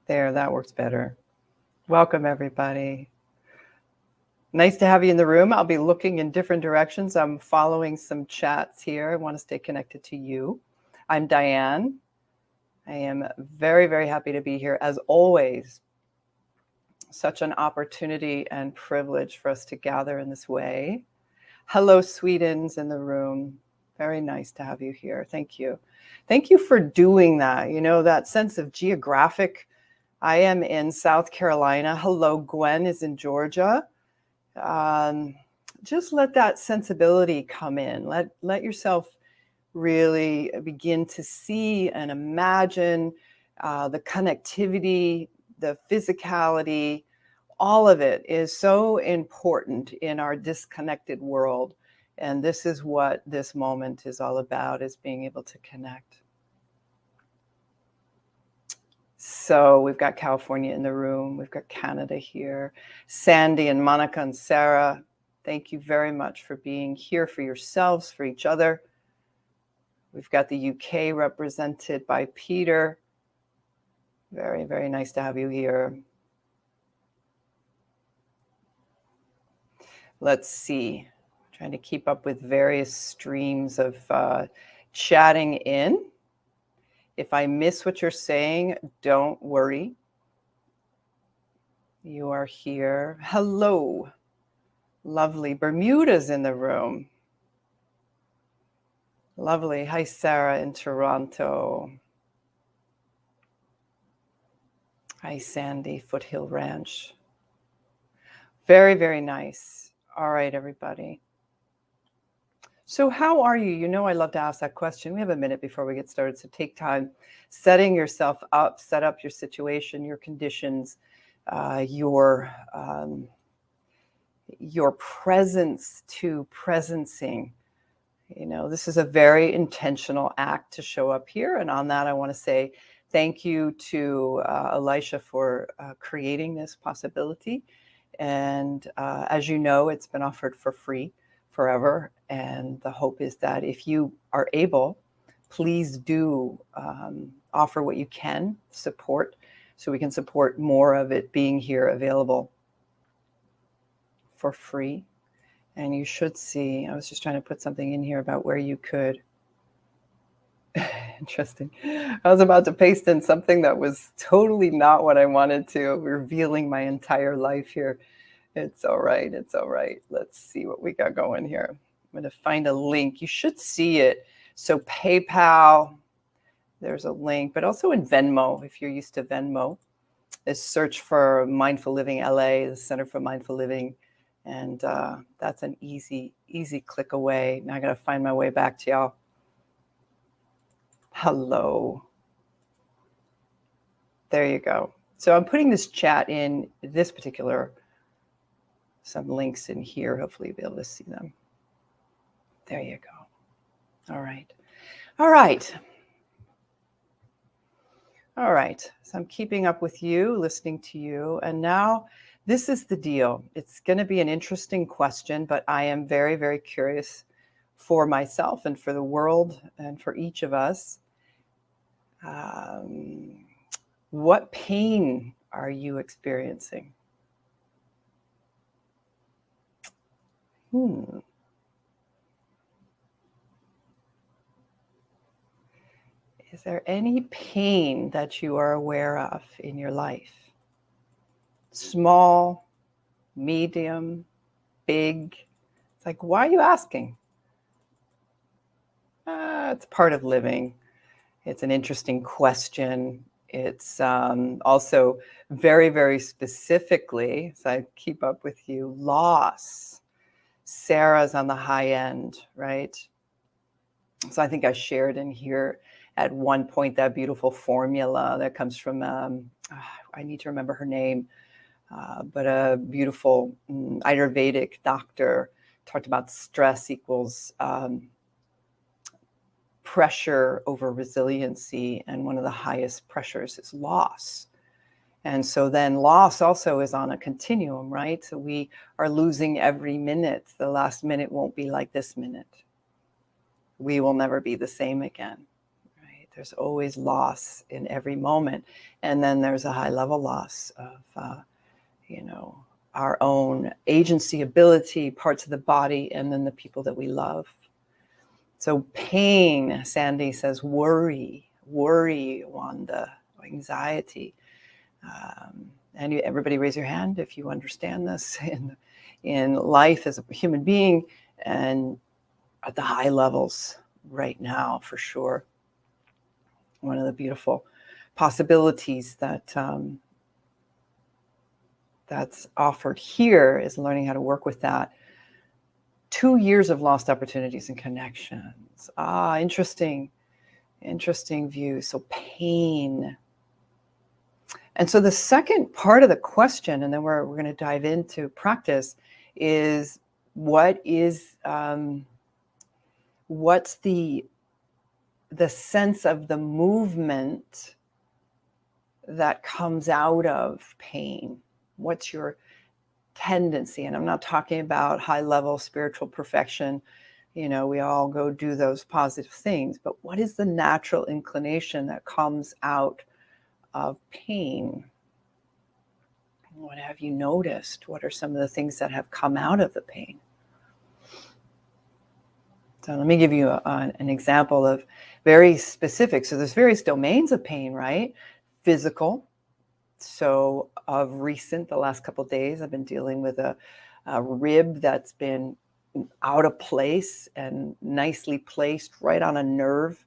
There, that works better. Welcome, everybody. Nice to have you in the room. I'll be looking in different directions. I'm following some chats here. I want to stay connected to you. I'm Diane. I am very, very happy to be here, as always. Such an opportunity and privilege for us to gather in this way. Hello, Sweden's in the room. Very nice to have you here. Thank you. Thank you for doing that. You know, that sense of geographic. I am in South Carolina. Hello, Gwen is in Georgia. Just let that sensibility come in. Let yourself really begin to see and imagine the connectivity, the physicality. All of it is so important in our disconnected world. And this is what this moment is all about, is being able to connect. So we've got California in the room. We've got Canada here. Sandy and Monica and Sarah, thank you very much for being here for yourselves, for each other. We've got the UK represented by Peter. Very, very nice to have you here. Let's see. I'm trying to keep up with various streams of chatting in. If I miss what you're saying, don't worry. You are here. Hello. Lovely. Bermuda's in the room. Lovely. Hi, Sarah in Toronto. Hi, Sandy, Foothill Ranch. Very, very nice. All right, everybody. So how are you? You know, I love to ask that question. We have a minute before we get started, so take time setting yourself up, set up your situation, your conditions, your presence to presencing. You know, this is a very intentional act to show up here. And on that, I want to say thank you to Elisha for creating this possibility. And as you know, it's been offered for free forever. And the hope is that if you are able, please do offer what you can, support, so we can support more of it being here available for free. And you should see, I was just trying to put something in here about where you could. Interesting. I was about to paste in something that was totally not what I wanted to, revealing my entire life here. It's all right. It's all right. Let's see what we got going here. I'm going to find a link. You should see it. So PayPal, there's a link, but also in Venmo, if you're used to Venmo, is search for Mindful Living LA, the Center for Mindful Living. And that's an easy click away. Now I got to find my way back to y'all. Hello. There you go. So I'm putting this chat in this particular, some links in here. Hopefully you'll be able to see them. There you go. All right. All right. All right. So I'm keeping up with you, listening to you. And now this is the deal. It's going to be an interesting question, but I am very, very curious for myself and for the world and for each of us. What pain are you experiencing? Is there any pain that you are aware of in your life? Small, medium, big? It's like, why are you asking? It's part of living. It's an interesting question. It's also very, very specifically, so I keep up with you, loss. Sarah's on the high end, right? So I think I shared in here at one point that beautiful formula that comes from, I need to remember her name, but a beautiful Ayurvedic doctor talked about stress equals pressure over resiliency, and one of the highest pressures is loss. And so then loss also is on a continuum, right? So we are losing every minute. The last minute won't be like this minute. We will never be the same again, right? There's always loss in every moment. And then there's a high level loss of, our own agency, ability, parts of the body, and then the people that we love. So pain, Sandy says, worry, Wanda, anxiety. And everybody raise your hand if you understand this in life as a human being and at the high levels right now, for sure. One of the beautiful possibilities that that's offered here is learning how to work with that. 2 years of lost opportunities and connections. Interesting view. So pain. And so the second part of the question, and then we're going to dive into practice, is what's the sense of the movement that comes out of pain? What's your tendency? And I'm not talking about high-level spiritual perfection. We all go do those positive things, but what is the natural inclination that comes out of pain? What have you noticed? What are some of the things that have come out of the pain? So let me give you an example of very specific. So there's various domains of pain, right? Physical. So of recent, the last couple of days, I've been dealing with a rib that's been out of place and nicely placed right on a nerve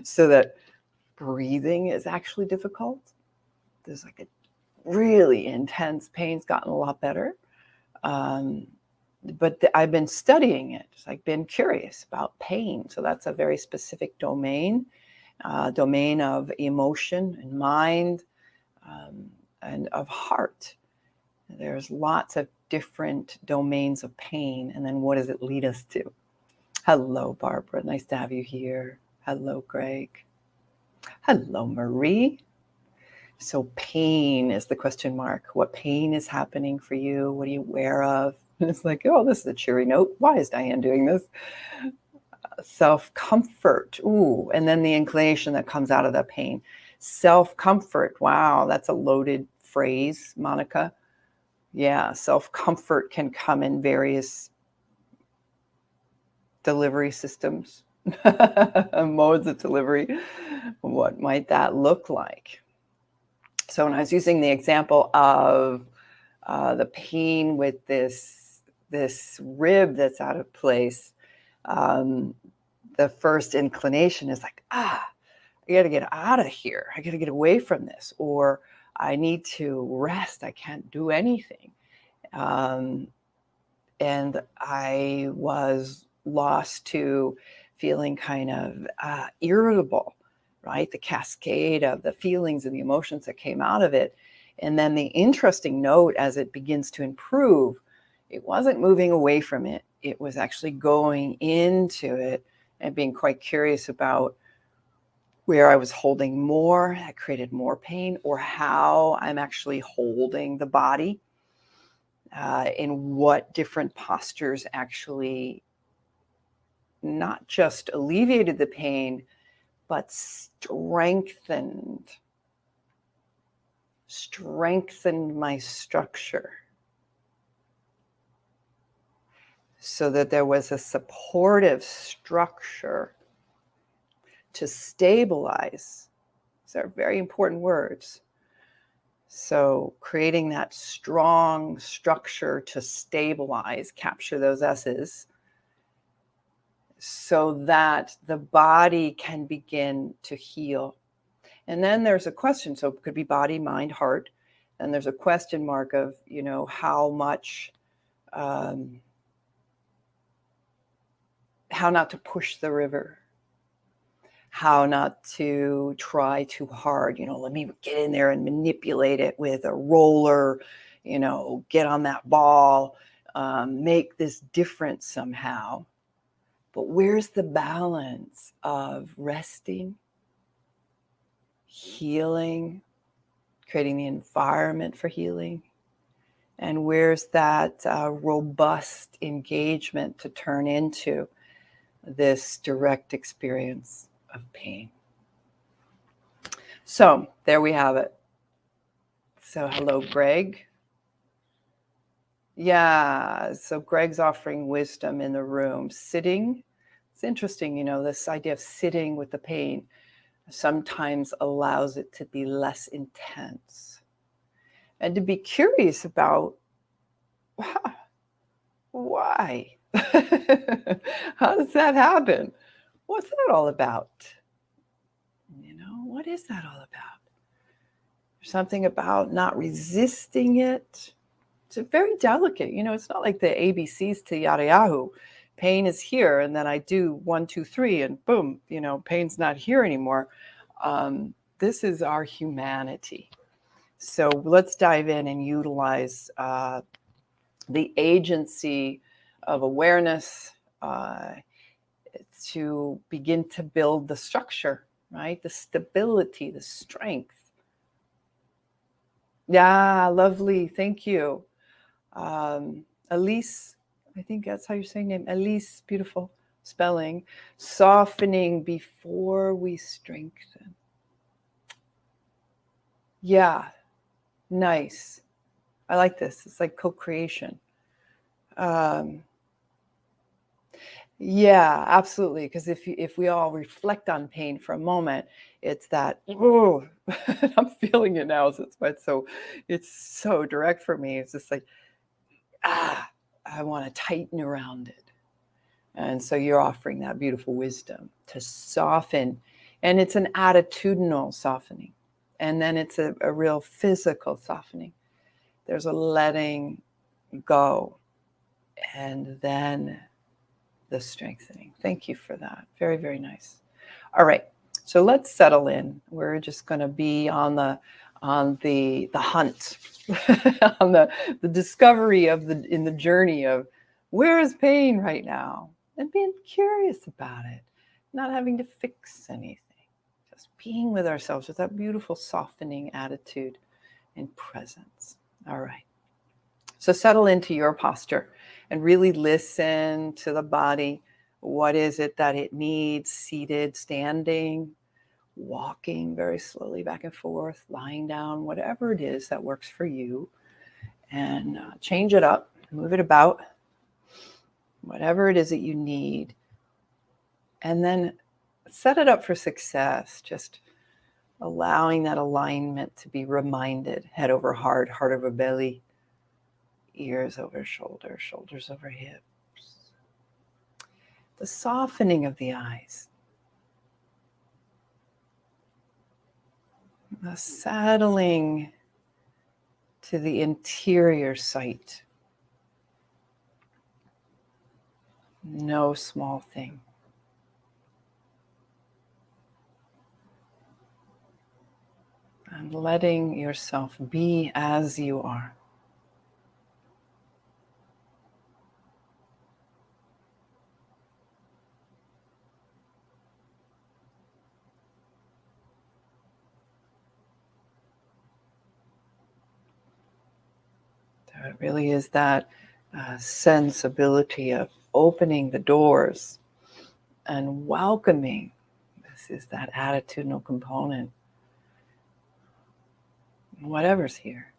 so that breathing is actually difficult. There's like a really intense pain. It's gotten a lot better. But I've been studying it. I've been curious about pain. So that's a very specific domain of emotion and mind and of heart. There's lots of different domains of pain. And then what does it lead us to? Hello, Barbara. Nice to have you here. Hello, Greg. Hello, Marie. So pain is the question mark. What pain is happening for you? What are you aware of? And it's like, oh, this is a cheery note. Why is Diane doing this? Self-comfort. Ooh, and then the inclination that comes out of that pain. Self-comfort. Wow, that's a loaded phrase, Monica. Yeah, self-comfort can come in various delivery systems, modes of delivery. What might that look like? So when I was using the example of the pain with this rib that's out of place, the first inclination is like, I got to get out of here. I got to get away from this, or I need to rest. I can't do anything. And I was lost to feeling kind of irritable, right? The cascade of the feelings and the emotions that came out of it. And then the interesting note, as it begins to improve, it wasn't moving away from it. It was actually going into it and being quite curious about where I was holding more, that created more pain, or how I'm actually holding the body, in what different postures actually not just alleviated the pain, but strengthened my structure, so that there was a supportive structure to stabilize. These are very important words. So creating that strong structure to stabilize, capture those S's, so that the body can begin to heal. And then there's a question. So it could be body, mind, heart. And there's a question mark of, how much, how not to push the river, how not to try too hard. Let me get in there and manipulate it with a roller, get on that ball, make this different somehow. But where's the balance of resting, healing, creating the environment for healing? And where's that robust engagement to turn into this direct experience of pain? So there we have it. So hello, Greg. Yeah, so Greg's offering wisdom in the room. Sitting, it's interesting, this idea of sitting with the pain sometimes allows it to be less intense. And to be curious about, why? How does that happen? What's that all about? What is that all about? There's something about not resisting it. It's very delicate. It's not like the ABCs to yada yahoo. Pain is here, and then I do 1, 2, 3, and boom, pain's not here anymore. This is our humanity. So let's dive in and utilize the agency of awareness to begin to build the structure, right? The stability, the strength. Yeah, lovely. Thank you. Elise, I think that's how you're saying name. Elise, beautiful spelling. Softening before we strengthen. Yeah, nice. I like this. It's like co-creation. Yeah, absolutely. Because if we all reflect on pain for a moment, it's that, oh, I'm feeling it now. So that's why it's so direct for me. It's just like, I want to tighten around it. And so you're offering that beautiful wisdom to soften. And it's an attitudinal softening. And then it's a real physical softening. There's a letting go. And then the strengthening. Thank you for that. Very, very nice. All right. So let's settle in. We're just going to be on the hunt, on the discovery in the journey of where is pain right now, and being curious about it, not having to fix anything, just being with ourselves with that beautiful softening attitude and presence. All right. So settle into your posture and really listen to the body. What is it that it needs? Seated, standing, walking very slowly back and forth, lying down, whatever it is that works for you. And change it up, move it about, whatever it is that you need. And then set it up for success, just allowing that alignment to be reminded. Head over heart, heart over belly, ears over shoulders, shoulders over hips. The softening of the eyes. The settling to the interior sight. No small thing. And letting yourself be as you are. So it really is that sensibility of opening the doors and welcoming. This is that attitudinal component. Whatever's here.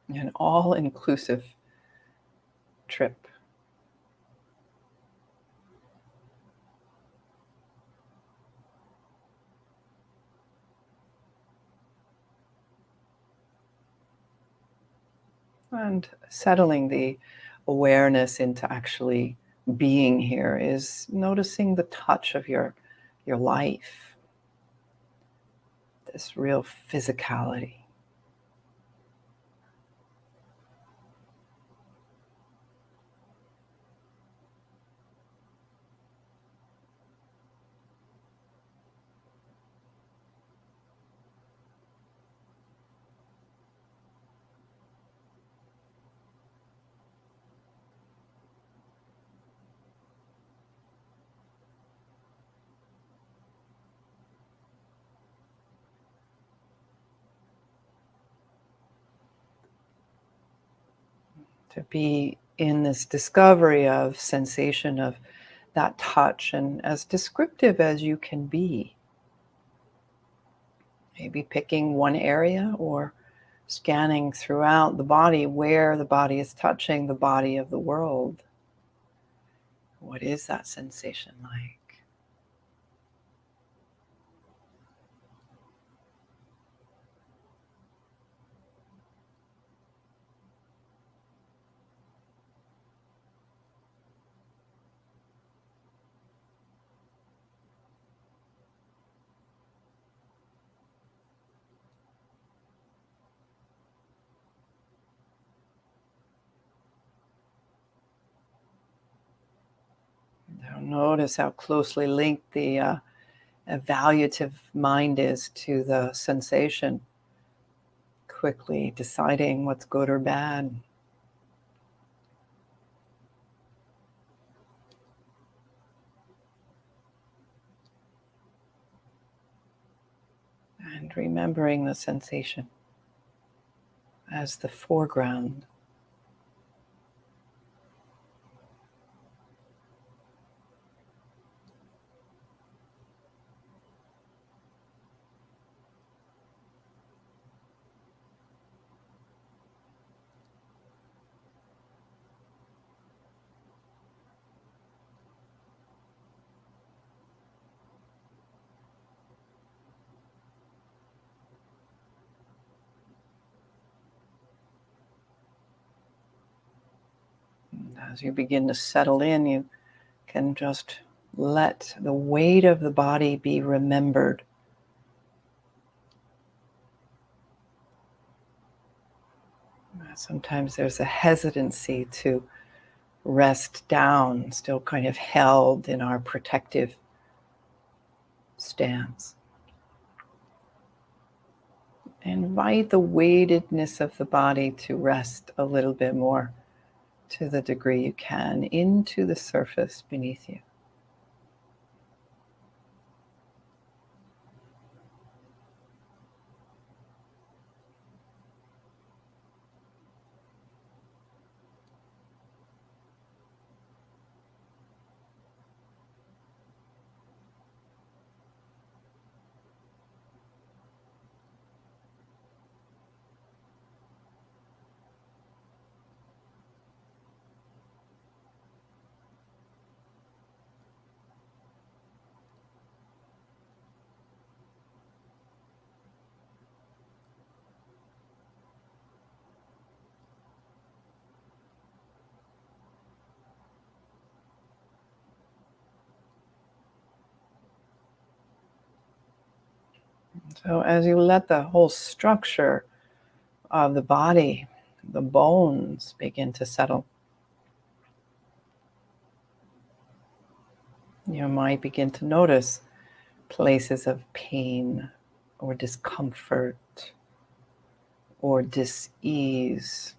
An all-inclusive trip. And settling the awareness into actually being here is noticing the touch of your life. This real physicality. To be in this discovery of sensation of that touch, and as descriptive as you can be. Maybe picking one area or scanning throughout the body where the body is touching the body of the world. What is that sensation like? Now notice how closely linked the evaluative mind is to the sensation, quickly deciding what's good or bad. And remembering the sensation as the foreground. And as you begin to settle in, you can just let the weight of the body be remembered. Sometimes there's a hesitancy to rest down, still kind of held in our protective stance. Invite the weightedness of the body to rest a little bit more, to the degree you can, into the surface beneath you. So as you let the whole structure of the body, the bones begin to settle, you might begin to notice places of pain or discomfort or dis-ease.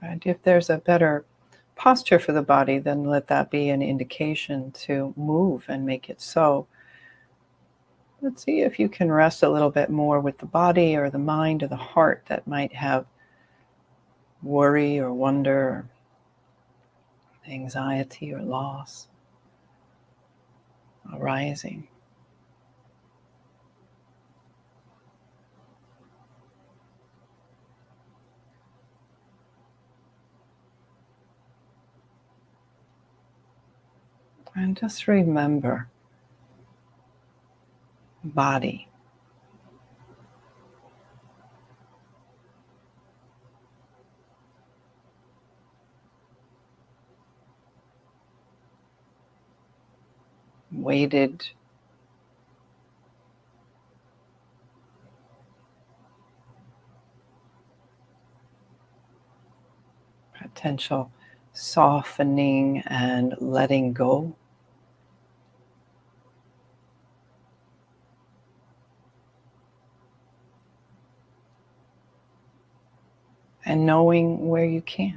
And if there's a better posture for the body, then let that be an indication to move and make it so. Let's see if you can rest a little bit more with the body or the mind or the heart that might have worry or wonder, anxiety or loss arising. And just remember, body. Weighted, potential softening and letting go. and knowing where you can't.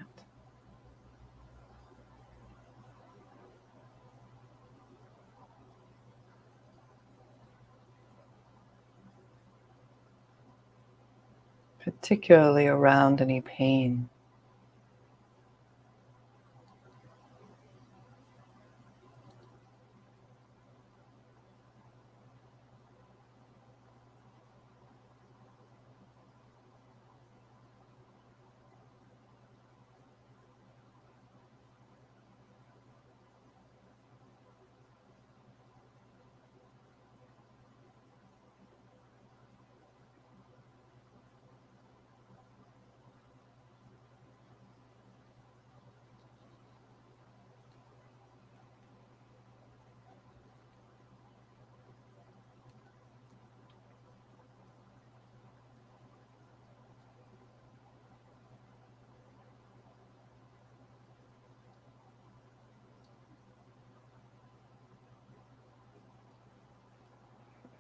Particularly around any pain.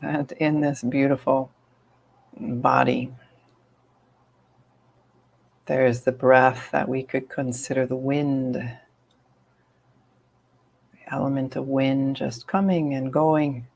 And in this beautiful body, there's the breath that we could consider the wind, the element of wind just coming and going.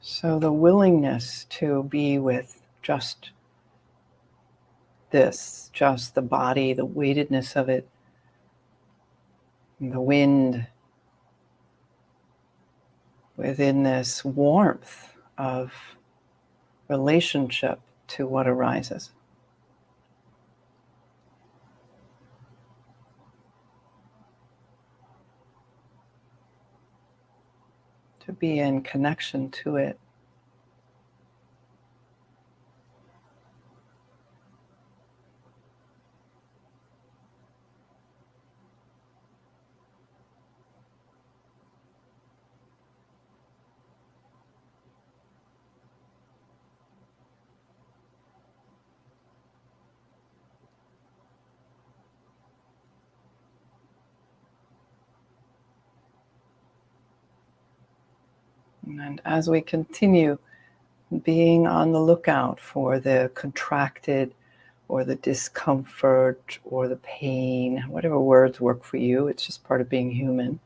So the willingness to be with just this, just the body, the weightedness of it, the wind, within this warmth of relationship to what arises. To be in connection to it. And as we continue being on the lookout for the contracted or the discomfort or the pain, whatever words work for you, it's just part of being human.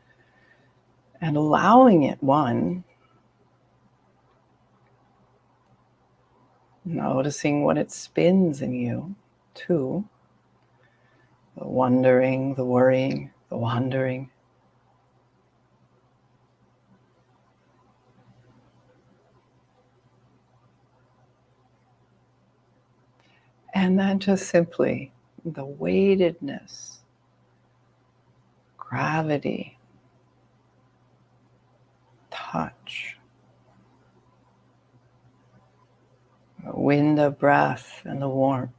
And allowing it, one, noticing what it spins in you, two, the wondering, the worrying, the wandering. And then just simply the weightedness, gravity, touch, the wind of breath and the warmth.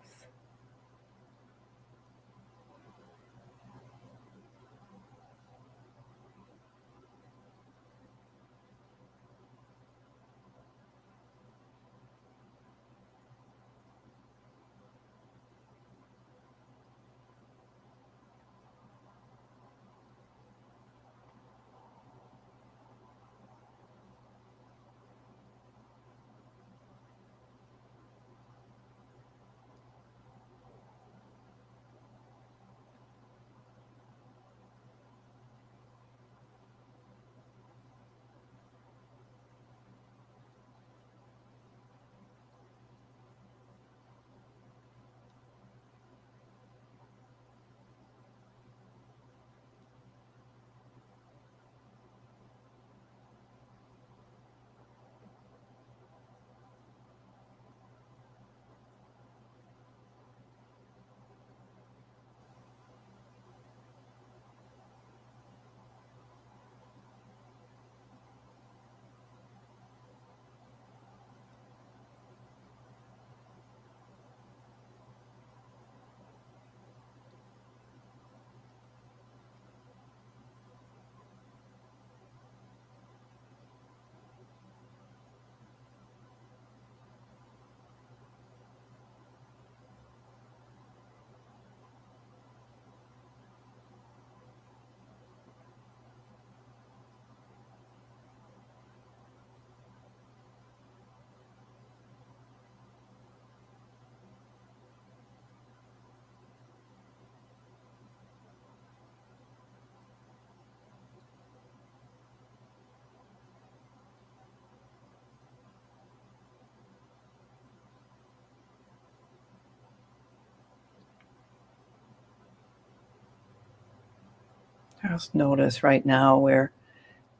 Just notice right now where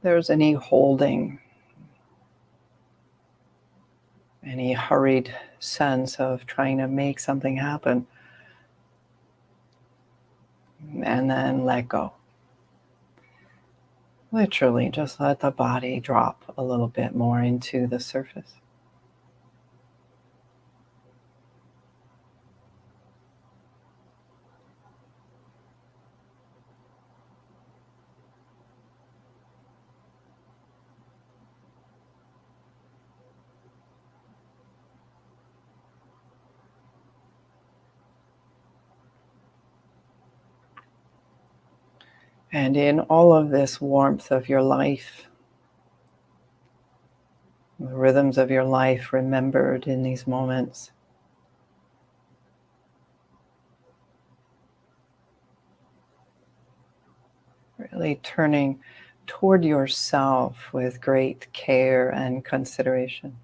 there's any holding, any hurried sense of trying to make something happen, and then let go. Literally, just let the body drop a little bit more into the surface. And in all of this warmth of your life, the rhythms of your life remembered in these moments, really turning toward yourself with great care and consideration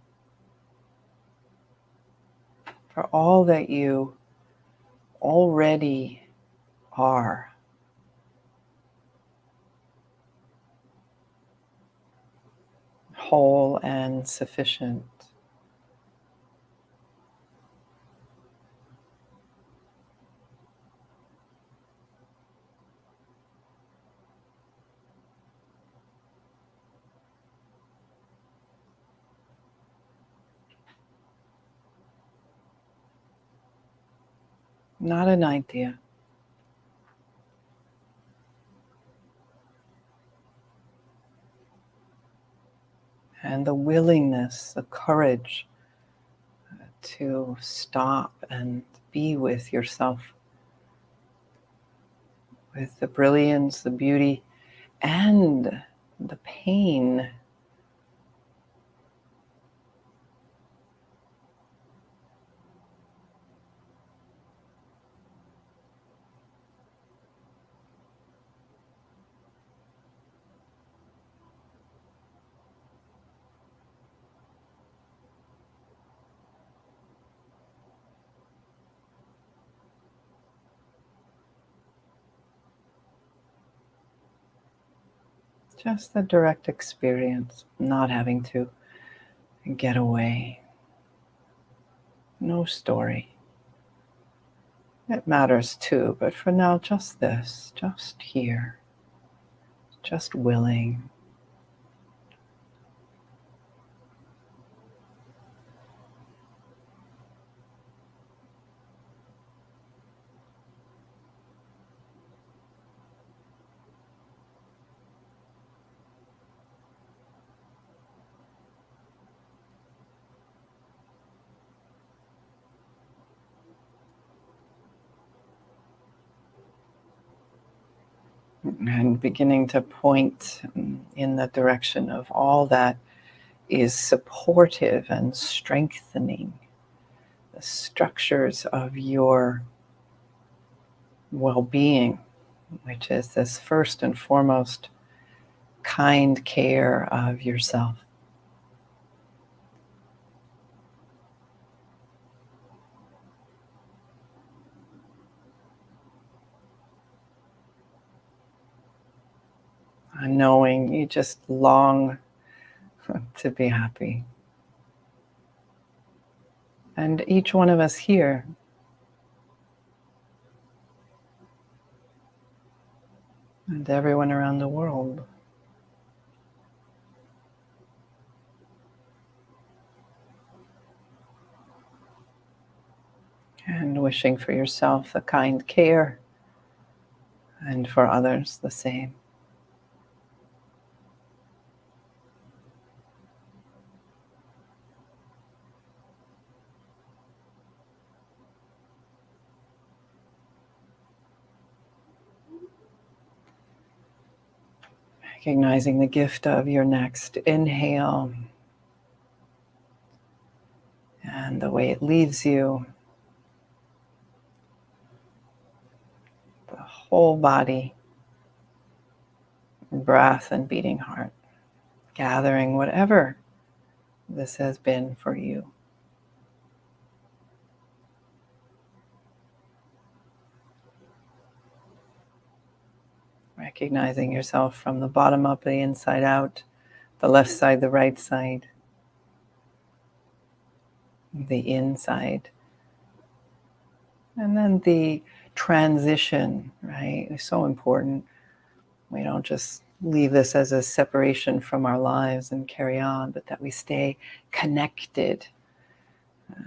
for all that you already are. Whole and sufficient. Not an idea. And the willingness, the courage to stop and be with yourself, with the brilliance, the beauty, and the pain. Just the direct experience, not having to get away. No story. It matters too, but for now, just this, just here, just willing. And beginning to point in the direction of all that is supportive and strengthening the structures of your well-being, which is this first and foremost kind care of yourself. And knowing you just long to be happy. And each one of us here and everyone around the world. And wishing for yourself a kind care and for others the same. Recognizing the gift of your next inhale and the way it leaves you. The whole body, breath and beating heart, gathering whatever this has been for you. Recognizing yourself from the bottom up, the inside out, the left side, the right side, the inside. And then the transition, right? It's so important. We don't just leave this as a separation from our lives and carry on, but that we stay connected.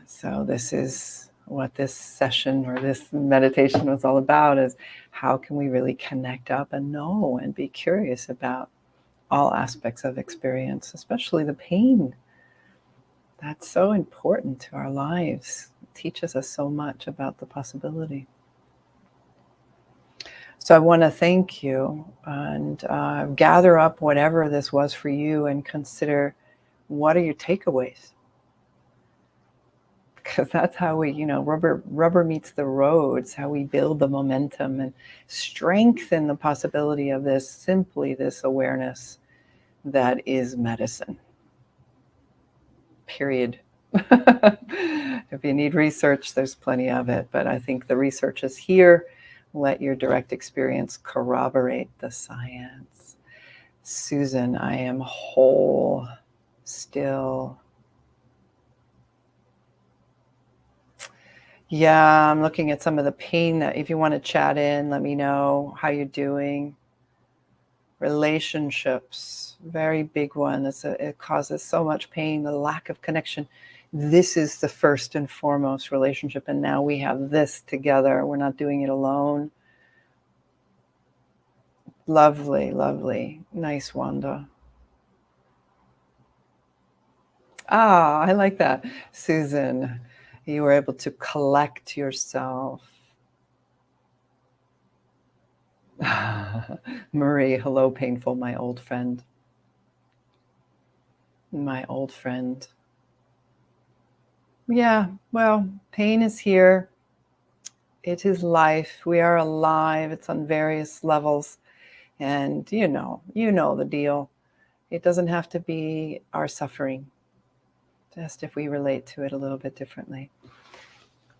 So this is what this session or this meditation was all about, is how can we really connect up and know and be curious about all aspects of experience, especially the pain. That's so important to our lives. It teaches us so much about the possibility. So I want to thank you and gather up whatever this was for you and consider, what are your takeaways? Because that's how we, rubber meets the road. It's how we build the momentum and strengthen the possibility of this, simply this awareness that is medicine. Period. If you need research, there's plenty of it, but I think the research is here. Let your direct experience corroborate the science. Susan, I am whole, still. Yeah, I'm looking at some of the pain that, if you want to chat in, let me know how you're doing. Relationships, very big one. It causes so much pain, the lack of connection. This is the first and foremost relationship, and now we have this together. We're not doing it alone. Lovely, lovely. Nice, Wanda. Ah, I like that. Susan, you were able to collect yourself. Marie, hello, painful, my old friend. My old friend. Yeah, well, pain is here. It is life. We are alive. It's on various levels. And you know the deal. It doesn't have to be our suffering, just if we relate to it a little bit differently.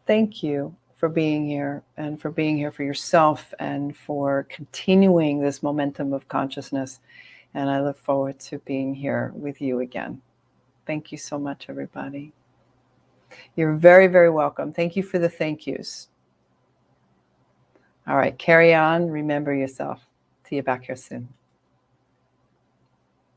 Thank you for being here, and for being here for yourself, and for continuing this momentum of consciousness. And I look forward to being here with you again. Thank you so much, everybody. You're very, very welcome. Thank you for the thank yous. All right, carry on. Remember yourself. See you back here soon.